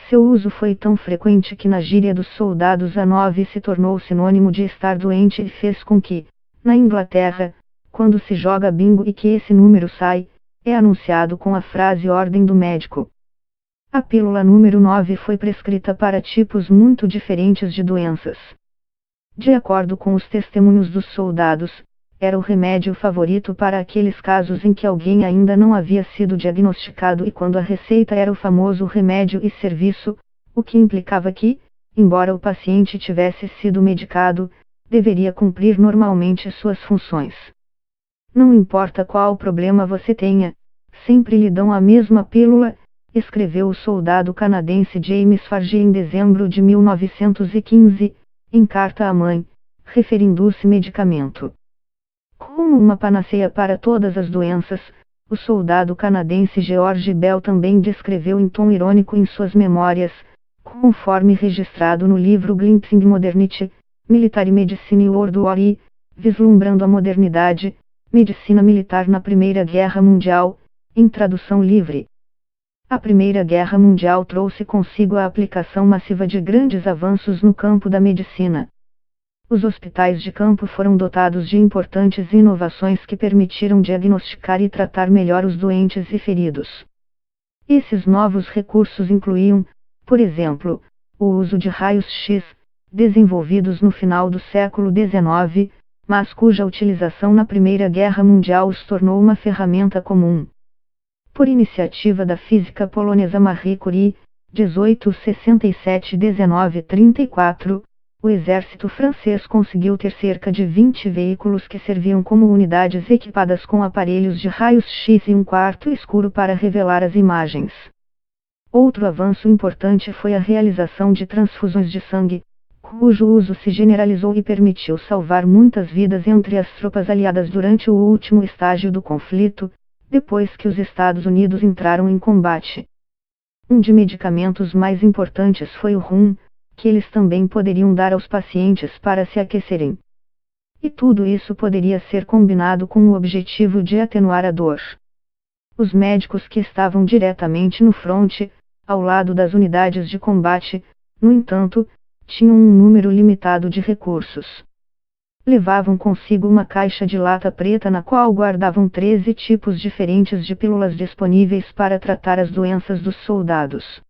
Seu uso foi tão frequente que na gíria dos soldados a 9 se tornou sinônimo de estar doente e fez com que, na Inglaterra, quando se joga bingo e que esse número sai, é anunciado com a frase ordem do médico. A pílula número 9 foi prescrita para tipos muito diferentes de doenças. De acordo com os testemunhos dos soldados, era o remédio favorito para aqueles casos em que alguém ainda não havia sido diagnosticado e quando a receita era o famoso remédio e serviço, o que implicava que, embora o paciente tivesse sido medicado, deveria cumprir normalmente suas funções. Não importa qual problema você tenha, sempre lhe dão a mesma pílula, escreveu o soldado canadense James Farge em dezembro de 1915, em carta à mãe, referindo-se medicamento. Como uma panaceia para todas as doenças, o soldado canadense George Bell também descreveu em tom irônico em suas memórias, conforme registrado no livro Glimpsing Modernity, Military Medicine World War I, vislumbrando a modernidade, medicina militar na Primeira Guerra Mundial, em tradução livre. A Primeira Guerra Mundial trouxe consigo a aplicação massiva de grandes avanços no campo da medicina. Os hospitais de campo foram dotados de importantes inovações que permitiram diagnosticar e tratar melhor os doentes e feridos. Esses novos recursos incluíam, por exemplo, o uso de raios-X, desenvolvidos no final do século XIX, mas cuja utilização na Primeira Guerra Mundial os tornou uma ferramenta comum. Por iniciativa da física polonesa Marie Curie, 1867-1934, o exército francês conseguiu ter cerca de 20 veículos que serviam como unidades equipadas com aparelhos de raios-X e um quarto escuro para revelar as imagens. Outro avanço importante foi a realização de transfusões de sangue, cujo uso se generalizou e permitiu salvar muitas vidas entre as tropas aliadas durante o último estágio do conflito, depois que os Estados Unidos entraram em combate. Um de medicamentos mais importantes foi o rum, que eles também poderiam dar aos pacientes para se aquecerem. E tudo isso poderia ser combinado com o objetivo de atenuar a dor. Os médicos que estavam diretamente no fronte, ao lado das unidades de combate, no entanto, tinham um número limitado de recursos. Levavam consigo uma caixa de lata preta na qual guardavam 13 tipos diferentes de pílulas disponíveis para tratar as doenças dos soldados.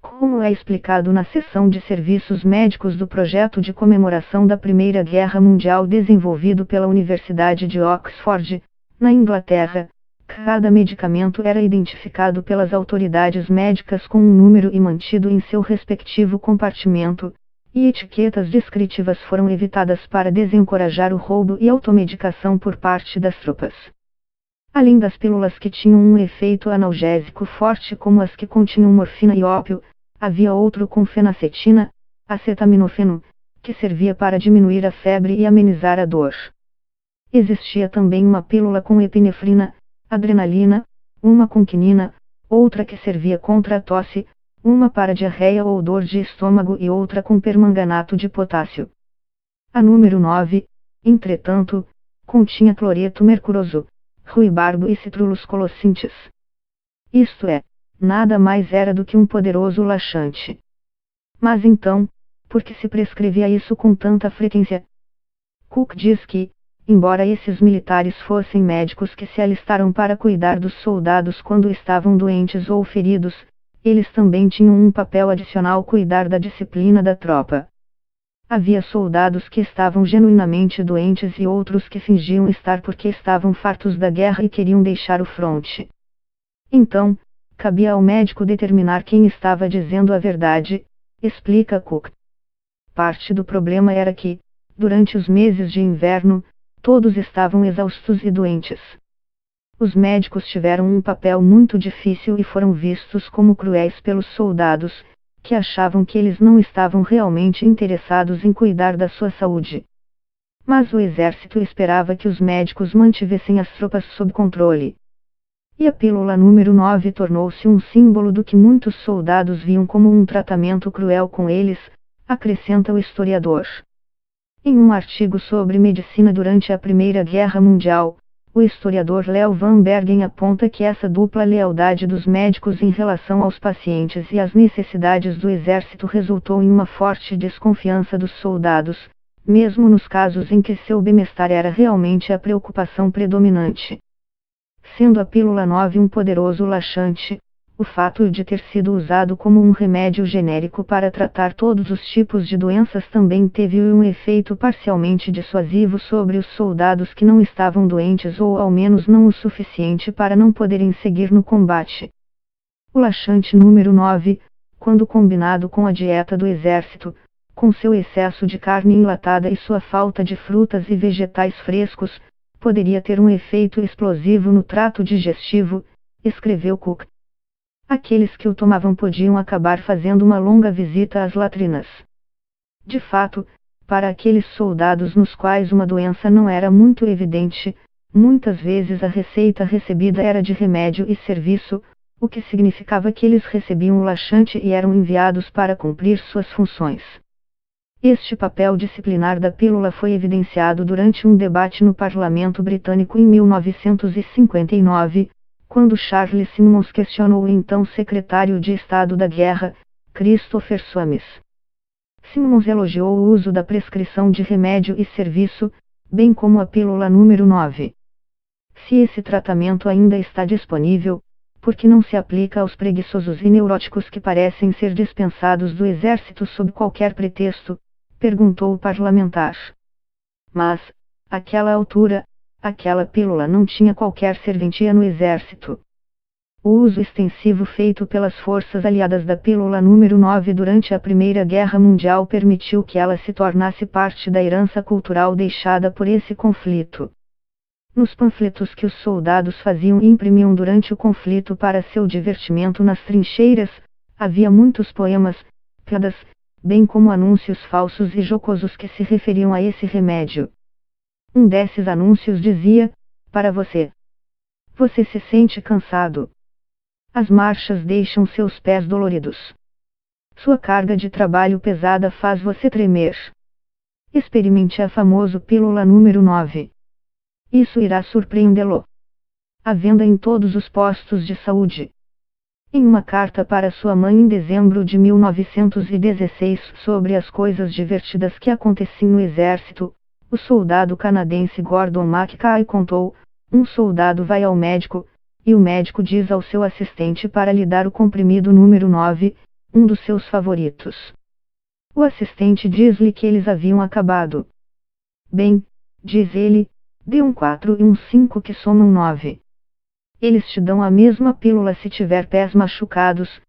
Como é explicado na seção de serviços médicos do projeto de comemoração da Primeira Guerra Mundial desenvolvido pela Universidade de Oxford, na Inglaterra, cada medicamento era identificado pelas autoridades médicas com um número e mantido em seu respectivo compartimento, e etiquetas descritivas foram evitadas para desencorajar o roubo e automedicação por parte das tropas. Além das pílulas que tinham um efeito analgésico forte como as que continham morfina e ópio, havia outro com fenacetina, acetaminofeno, que servia para diminuir a febre e amenizar a dor. Existia também uma pílula com epinefrina, adrenalina, uma com quinina, outra que servia contra a tosse, uma para diarreia ou dor de estômago e outra com permanganato de potássio. A número 9, entretanto, continha cloreto mercuroso, ruibarbo e citrulus colocynthis. Isto é, nada mais era do que um poderoso laxante. Mas então, por que se prescrevia isso com tanta frequência? Cook diz que, embora esses militares fossem médicos que se alistaram para cuidar dos soldados quando estavam doentes ou feridos, eles também tinham um papel adicional: cuidar da disciplina da tropa. Havia soldados que estavam genuinamente doentes e outros que fingiam estar porque estavam fartos da guerra e queriam deixar o fronte. Então, cabia ao médico determinar quem estava dizendo a verdade, explica Cook. Parte do problema era que, durante os meses de inverno, todos estavam exaustos e doentes. Os médicos tiveram um papel muito difícil e foram vistos como cruéis pelos soldados, que achavam que eles não estavam realmente interessados em cuidar da sua saúde. Mas o exército esperava que os médicos mantivessem as tropas sob controle. E a pílula número 9 tornou-se um símbolo do que muitos soldados viam como um tratamento cruel com eles, acrescenta o historiador. Em um artigo sobre medicina durante a Primeira Guerra Mundial, O historiador Leo Van Bergen aponta que essa dupla lealdade dos médicos em relação aos pacientes e às necessidades do exército resultou em uma forte desconfiança dos soldados, mesmo nos casos em que seu bem-estar era realmente a preocupação predominante. Sendo a pílula 9 um poderoso laxante, o fato de ter sido usado como um remédio genérico para tratar todos os tipos de doenças também teve um efeito parcialmente dissuasivo sobre os soldados que não estavam doentes ou ao menos não o suficiente para não poderem seguir no combate. O laxante número 9, quando combinado com a dieta do exército, com seu excesso de carne enlatada e sua falta de frutas e vegetais frescos, poderia ter um efeito explosivo no trato digestivo, escreveu Cook. Aqueles que o tomavam podiam acabar fazendo uma longa visita às latrinas. De fato, para aqueles soldados nos quais uma doença não era muito evidente, muitas vezes a receita recebida era de remédio e serviço, o que significava que eles recebiam o laxante e eram enviados para cumprir suas funções. Este papel disciplinar da pílula foi evidenciado durante um debate no Parlamento Britânico em 1959, quando Charles Simmons questionou o então secretário de Estado da Guerra, Christopher Soames. Simmons elogiou o uso da prescrição de remédio e serviço, bem como a pílula número 9. Se esse tratamento ainda está disponível, por que não se aplica aos preguiçosos e neuróticos que parecem ser dispensados do exército sob qualquer pretexto? Perguntou o parlamentar. Mas, àquela altura, aquela pílula não tinha qualquer serventia no exército. O uso extensivo feito pelas forças aliadas da pílula número 9 durante a Primeira Guerra Mundial permitiu que ela se tornasse parte da herança cultural deixada por esse conflito. Nos panfletos que os soldados faziam e imprimiam durante o conflito para seu divertimento nas trincheiras, havia muitos poemas, piadas, bem como anúncios falsos e jocosos que se referiam a esse remédio. Um desses anúncios dizia: para você. Você se sente cansado. As marchas deixam seus pés doloridos. Sua carga de trabalho pesada faz você tremer. Experimente a famosa pílula número 9. Isso irá surpreendê-lo. À venda em todos os postos de saúde. Em uma carta para sua mãe em dezembro de 1916 sobre as coisas divertidas que aconteciam no exército, o soldado canadense Gordon Mackay contou: um soldado vai ao médico, e o médico diz ao seu assistente para lhe dar o comprimido número 9, um dos seus favoritos. O assistente diz-lhe que eles haviam acabado. Bem, diz ele, dê um 4 e um 5 que somam 9. Eles te dão a mesma pílula se tiver pés machucados,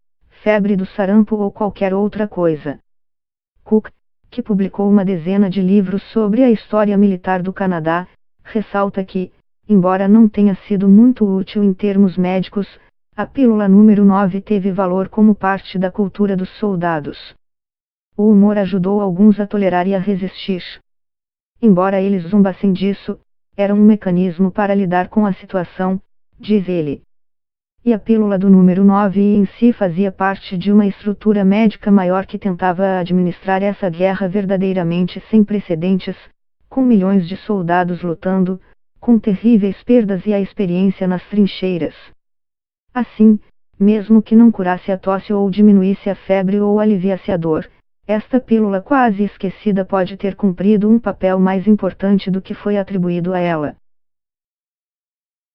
febre do sarampo ou qualquer outra coisa. Cook, que publicou uma dezena de livros sobre a história militar do Canadá, ressalta que, embora não tenha sido muito útil em termos médicos, a pílula número 9 teve valor como parte da cultura dos soldados. O humor ajudou alguns a tolerar e a resistir. Embora eles zombassem disso, era um mecanismo para lidar com a situação, diz ele. E a pílula do número 9 em si fazia parte de uma estrutura médica maior que tentava administrar essa guerra verdadeiramente sem precedentes, com milhões de soldados lutando, com terríveis perdas e a experiência nas trincheiras. Assim, mesmo que não curasse a tosse ou diminuísse a febre ou aliviasse a dor, esta pílula quase esquecida pode ter cumprido um papel mais importante do que foi atribuído a ela.